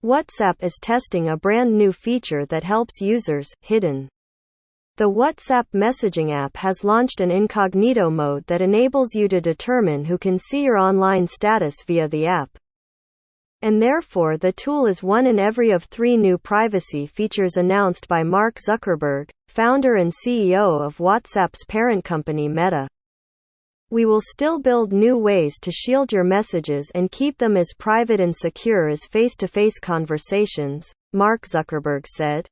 WhatsApp is testing a brand new feature that helps users hidden. The WhatsApp messaging app has launched an incognito mode that enables you to determine who can see your online status via the app. And therefore the tool is one in every of 3 new privacy features announced by Mark Zuckerberg, founder and CEO of WhatsApp's parent company Meta. "We will still build new ways to shield your messages and keep them as private and secure as face-to-face conversations," Mark Zuckerberg said.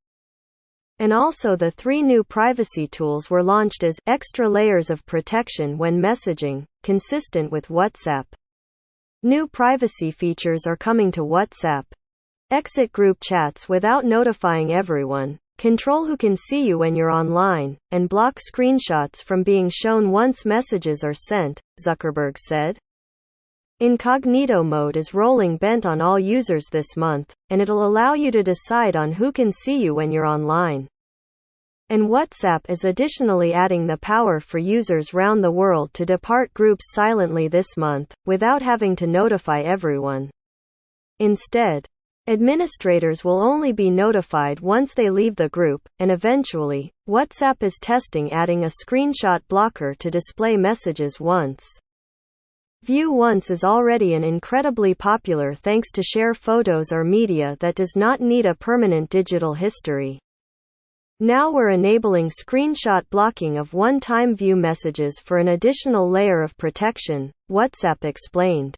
And also the 3 new privacy tools were launched as extra layers of protection when messaging, consistent with WhatsApp. New privacy features are coming to WhatsApp. Exit group chats without notifying everyone. Control who can see you when you're online, and block screenshots from being shown once messages are sent, Zuckerberg said. Incognito mode is rolling bent on all users this month, and it'll allow you to decide on who can see you when you're online. And WhatsApp is additionally adding the power for users round the world to depart groups silently this month, without having to notify everyone. Instead, administrators will only be notified once they leave the group, and eventually, WhatsApp is testing adding a screenshot blocker to display messages once. View once is already an incredibly popular thanks to share photos or media that does not need a permanent digital history. Now we're enabling screenshot blocking of one-time view messages for an additional layer of protection, WhatsApp explained.